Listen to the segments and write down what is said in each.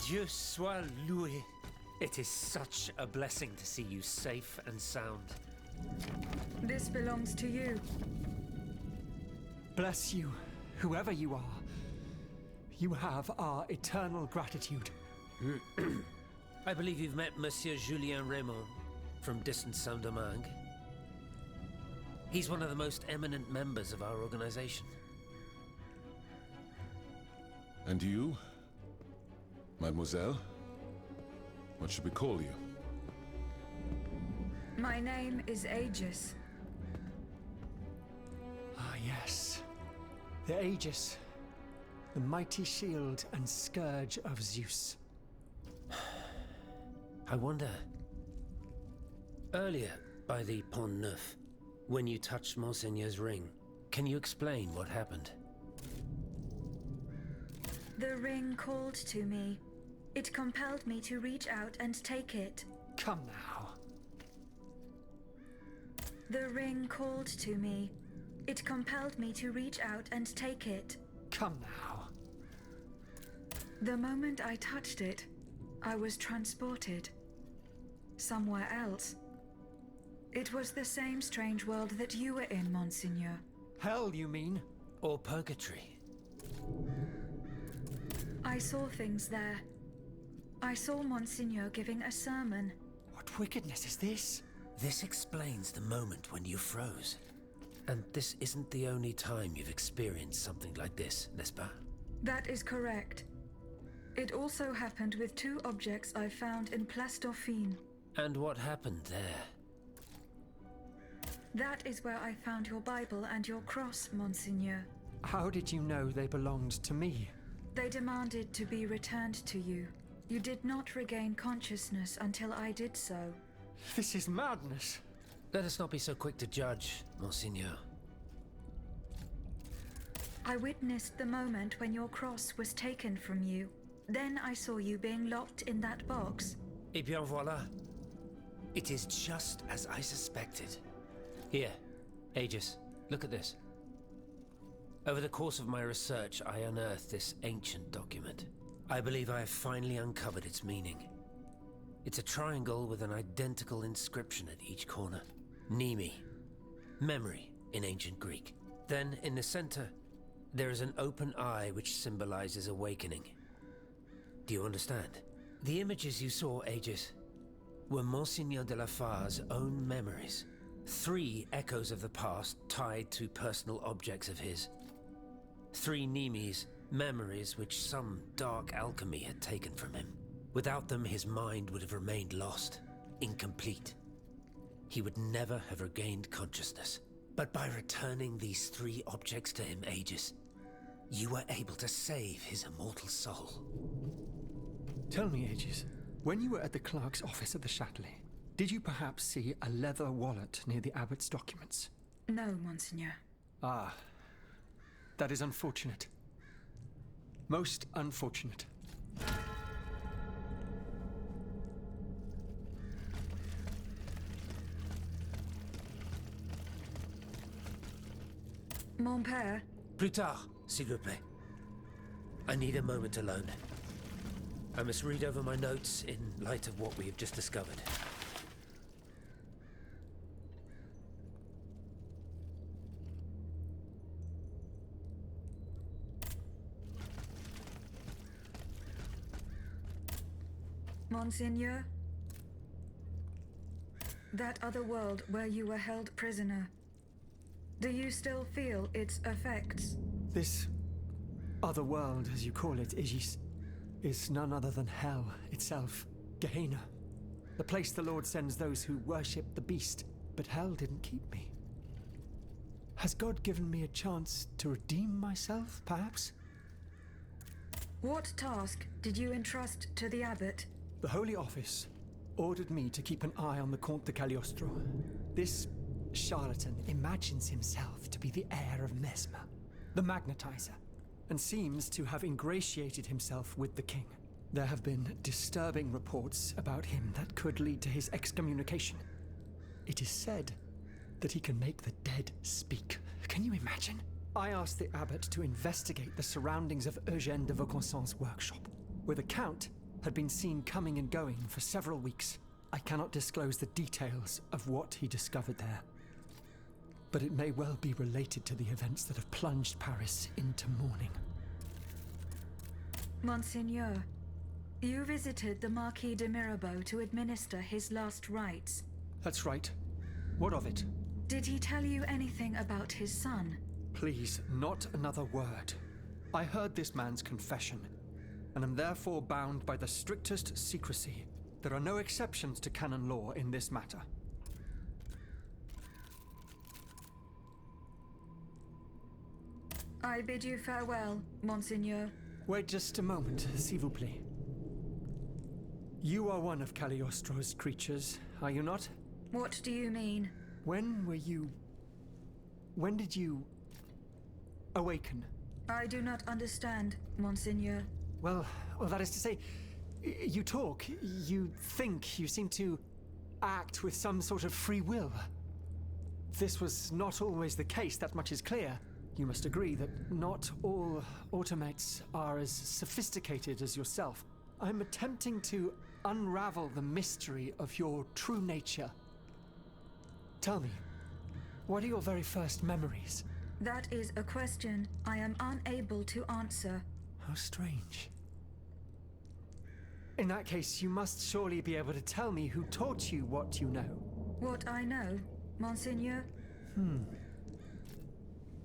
Dieu soit loué. It is such a blessing to see you safe and sound. This belongs to you. Bless you, whoever you are. You have our eternal gratitude. I believe you've met Monsieur Julien Raymond from distant Saint-Domingue. He's one of the most eminent members of our organization. And you, mademoiselle? What should we call you? My name is Aegis. Ah, yes. The Aegis. The mighty shield and scourge of Zeus. I wonder... Earlier, by the Pont Neuf, when you touched Monseigneur's ring, can you explain what happened? The ring called to me. It compelled me to reach out and take it. Come now. The ring called to me. It compelled me to reach out and take it. Come now. The moment I touched it, I was transported. Somewhere else. It was the same strange world that you were in, Monseigneur. Hell, you mean? Or purgatory? I saw things there. I saw Monseigneur giving a sermon. What wickedness is this? This explains the moment when you froze. And this isn't the only time you've experienced something like this, n'est-ce pas? That is correct. It also happened with two objects I found in Place Dauphine. And what happened there? That is where I found your Bible and your cross, Monseigneur. How did you know they belonged to me? They demanded to be returned to you. You did not regain consciousness until I did so. This is madness. Let us not be so quick to judge, Monseigneur. I witnessed the moment when your cross was taken from you. Then I saw you being locked in that box. Eh bien voilà. It is just as I suspected. Here, Aegis, look at this. Over the course of my research, I unearthed this ancient document. I believe I have finally uncovered its meaning. It's a triangle with an identical inscription at each corner. Mnemi, memory in ancient Greek. Then, in the center, there is an open eye which symbolizes awakening. Do you understand? The images you saw, Aegis, were Monseigneur de la Far's own memories. 3 echoes of the past tied to personal objects of his. 3 Mnemis, memories which some dark alchemy had taken from him. Without them, his mind would have remained lost, incomplete. He would never have regained consciousness. But by returning these 3 objects to him, Aegis, you were able to save his immortal soul. Tell me, Aegis, when you were at the clerk's office at the Châtelet, did you perhaps see a leather wallet near the abbot's documents? No, Monseigneur. Ah, that is unfortunate. Most unfortunate. Mon père? Plus tard, s'il vous plaît. I need a moment alone. I must read over my notes in light of what we have just discovered. Monseigneur? That other world where you were held prisoner. Do you still feel its effects? This other world, as you call it, Aegis, is none other than hell itself. Gehenna. The place the Lord sends those who worship the beast. But hell didn't keep me. Has God given me a chance to redeem myself, perhaps? What task did you entrust to the abbot? The Holy Office ordered me to keep an eye on the Comte de Cagliostro. This charlatan imagines himself to be the heir of Mesmer, the magnetizer, and seems to have ingratiated himself with the king. There have been disturbing reports about him that could lead to his excommunication. It is said that he can make the dead speak. Can you imagine? I asked the abbot to investigate the surroundings of Eugène de Vaucanson's workshop. With a count, had been seen coming and going for several weeks. I cannot disclose the details of what he discovered there, but it may well be related to the events that have plunged Paris into mourning. Monseigneur, you visited the Marquis de Mirabeau to administer his last rites. That's right. What of it? Did he tell you anything about his son? Please, not another word. I heard this man's confession, and am therefore bound by the strictest secrecy. There are no exceptions to canon law in this matter. I bid you farewell, Monseigneur. Wait just a moment, s'il vous plaît. You are one of Cagliostro's creatures, are you not? What do you mean? When did you awaken? I do not understand, Monseigneur. Well, that is to say, you talk, you think, you seem to act with some sort of free will. This was not always the case, that much is clear. You must agree that not all automates are as sophisticated as yourself. I'm attempting to unravel the mystery of your true nature. Tell me, what are your very first memories? That is a question I am unable to answer. How strange. In that case, you must surely be able to tell me who taught you what you know. What I know, Monseigneur?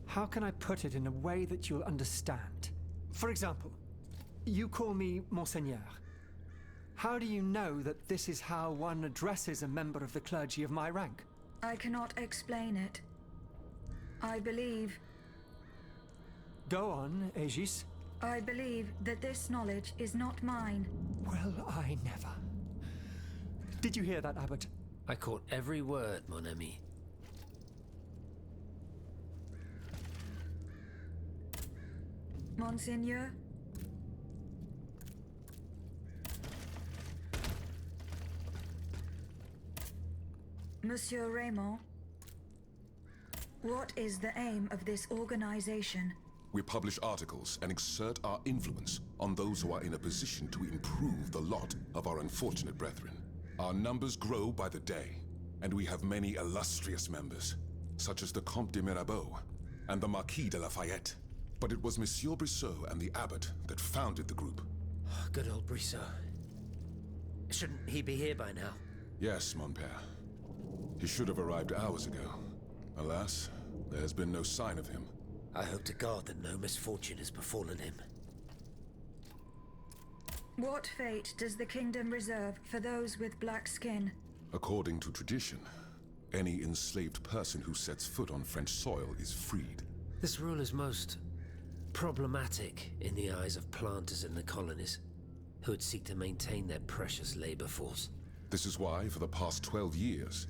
How can I put it in a way that you'll understand? For example, you call me Monseigneur. How do you know that this is how one addresses a member of the clergy of my rank? I cannot explain it. I believe... Go on, Aegis. I believe that this knowledge is not mine. Well, I never. Did you hear that, Abbot? I caught every word, mon ami. Monseigneur? Monsieur Raymond, what is the aim of this organization? We publish articles and exert our influence on those who are in a position to improve the lot of our unfortunate brethren. Our numbers grow by the day, and we have many illustrious members, such as the Comte de Mirabeau and the Marquis de Lafayette. But it was Monsieur Brissot and the Abbot that founded the group. Good old Brissot. Shouldn't he be here by now? Yes, mon père. He should have arrived hours ago. Alas, there has been no sign of him. I hope to God that no misfortune has befallen him. What fate does the kingdom reserve for those with black skin? According to tradition, any enslaved person who sets foot on French soil is freed. This rule is most problematic in the eyes of planters in the colonies, who would seek to maintain their precious labor force. This is why, for the past 12 years,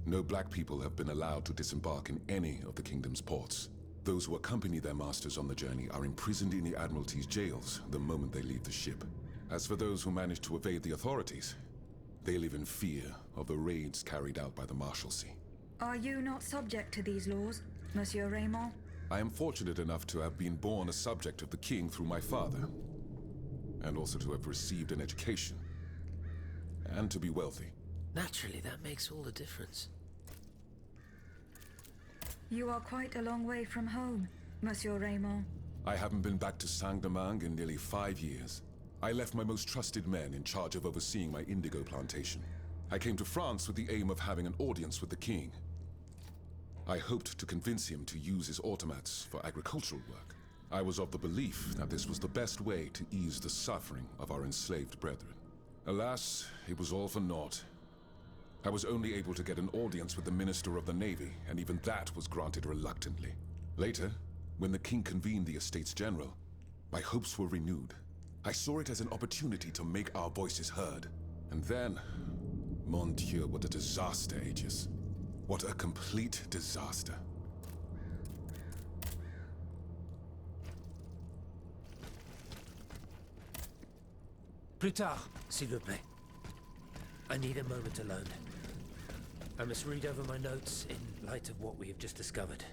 no black people have been allowed to disembark in any of the kingdom's ports. Those who accompany their masters on the journey are imprisoned in the Admiralty's jails the moment they leave the ship. As for those who manage to evade the authorities, they live in fear of the raids carried out by the Marshalsea. Are you not subject to these laws, Monsieur Raymond? I am fortunate enough to have been born a subject of the king through my father, and also to have received an education, and to be wealthy. Naturally, that makes all the difference. You are quite a long way from home, Monsieur Raymond. I haven't been back to Saint-Domingue in nearly 5 years. I left my most trusted men in charge of overseeing my indigo plantation. I came to France with the aim of having an audience with the king. I hoped to convince him to use his automats for agricultural work. I was of the belief that this was the best way to ease the suffering of our enslaved brethren. Alas, it was all for naught. I was only able to get an audience with the Minister of the Navy, and even that was granted reluctantly. Later, when the king convened the Estates General, my hopes were renewed. I saw it as an opportunity to make our voices heard. And then, mon Dieu, what a disaster, Aegis. What a complete disaster. Plus tard, s'il vous plaît. I need a moment alone. I must read over my notes in light of what we have just discovered.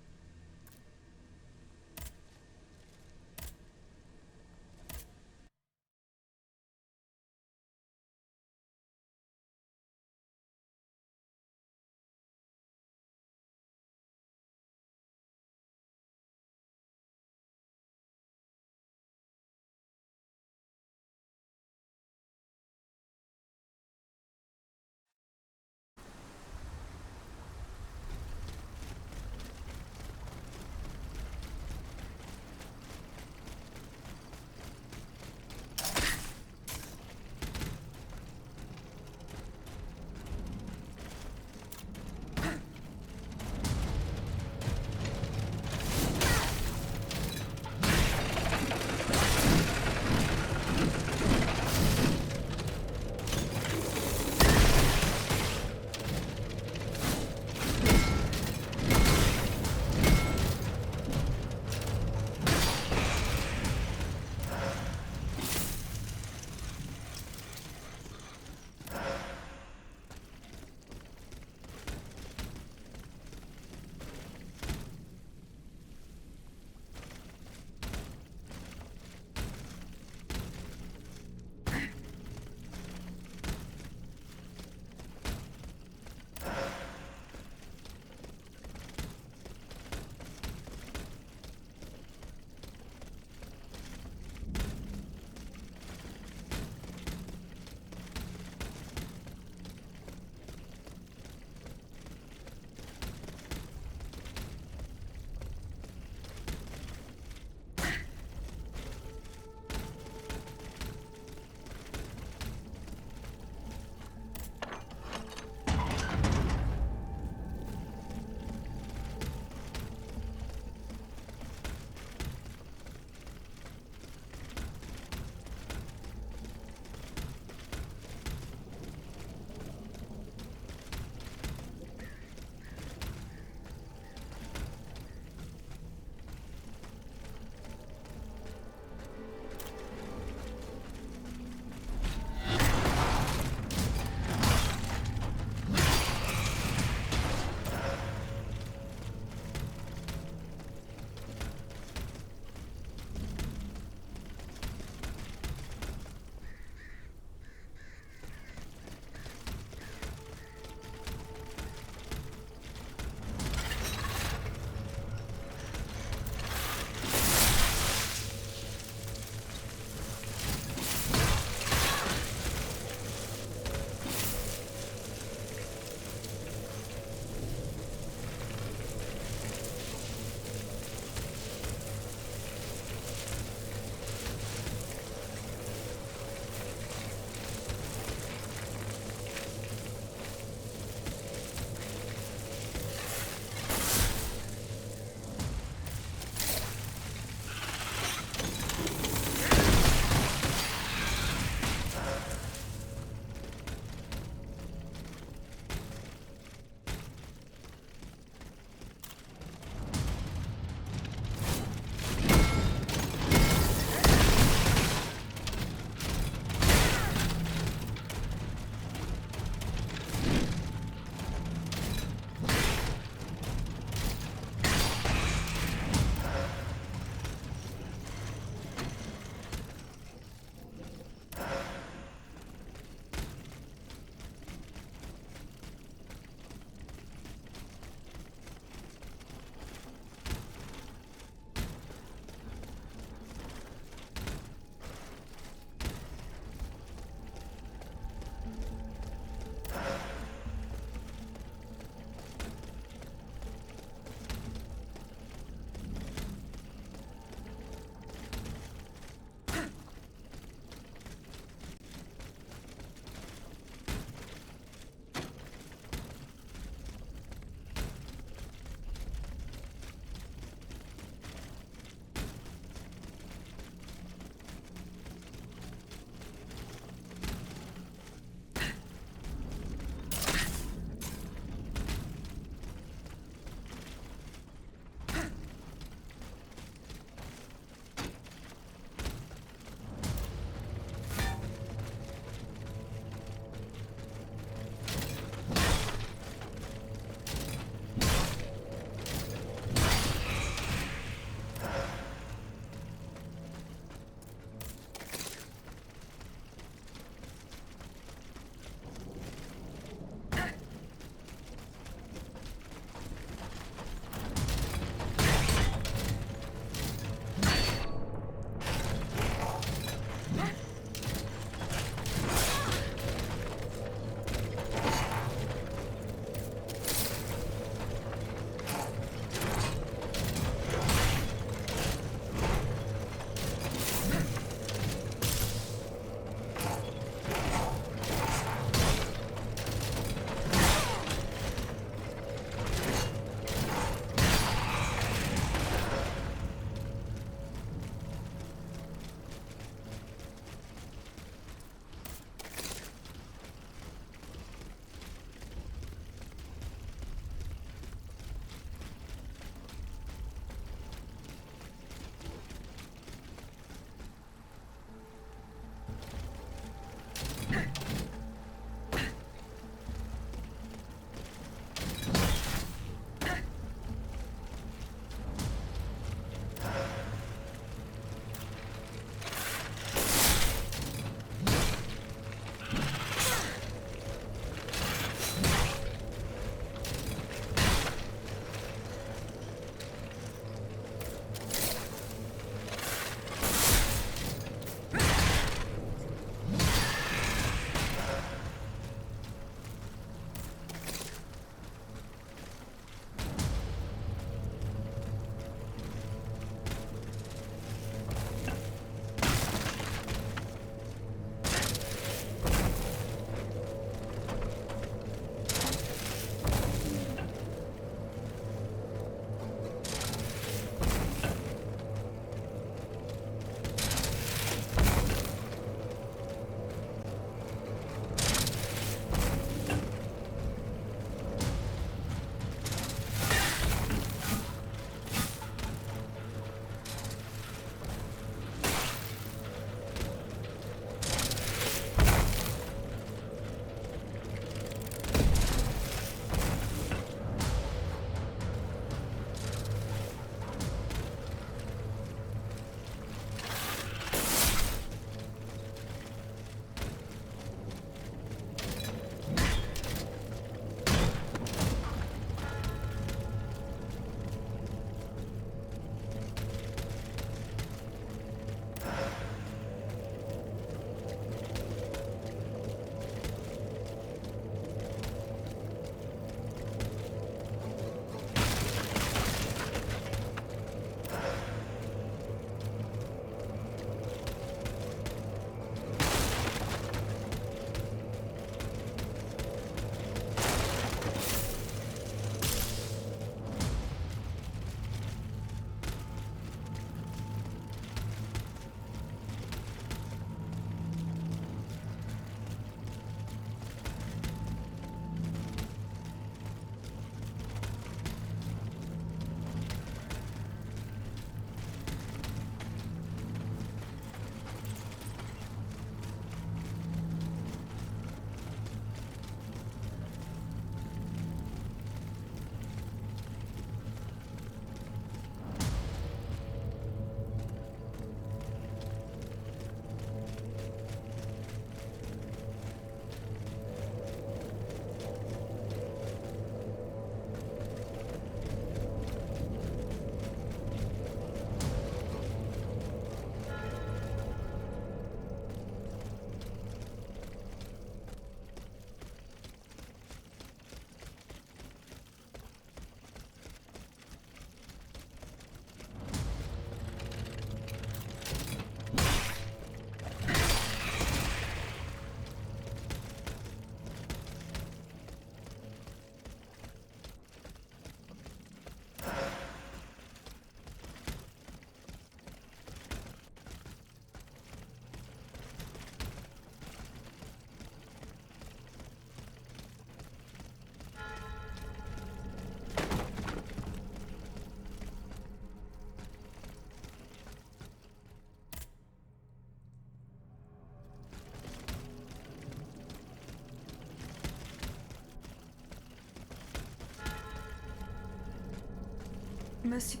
Monsieur...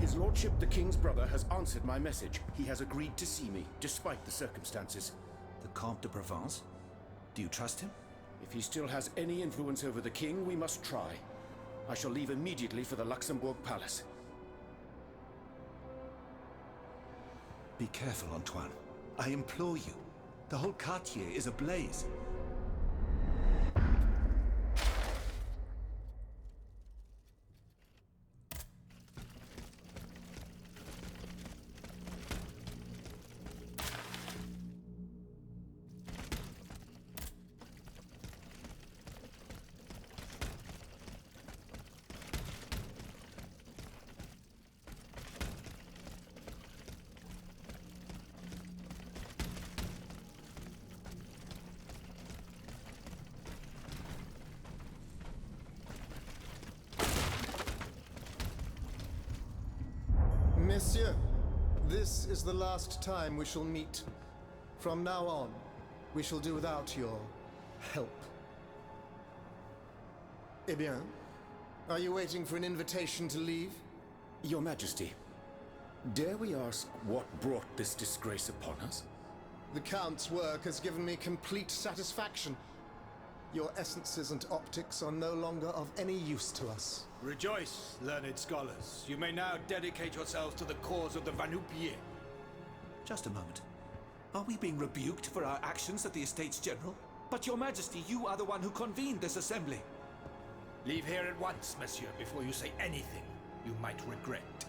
His Lordship the King's brother has answered my message. He has agreed to see me, despite the circumstances. The Comte de Provence? Do you trust him? If he still has any influence over the King, we must try. I shall leave immediately for the Luxembourg Palace. Be careful, Antoine. I implore you. The whole quartier is ablaze. Messieurs, this is the last time we shall meet. From now on, we shall do without your help. Eh bien, are you waiting for an invitation to leave? Your Majesty, dare we ask what brought this disgrace upon us? The Count's work has given me complete satisfaction. Your essences and optics are no longer of any use to us. Rejoice, learned scholars. You may now dedicate yourselves to the cause of the Vanupier. Just a moment. Are we being rebuked for our actions at the Estates General? But Your Majesty, you are the one who convened this assembly. Leave here at once, monsieur, before you say anything you might regret.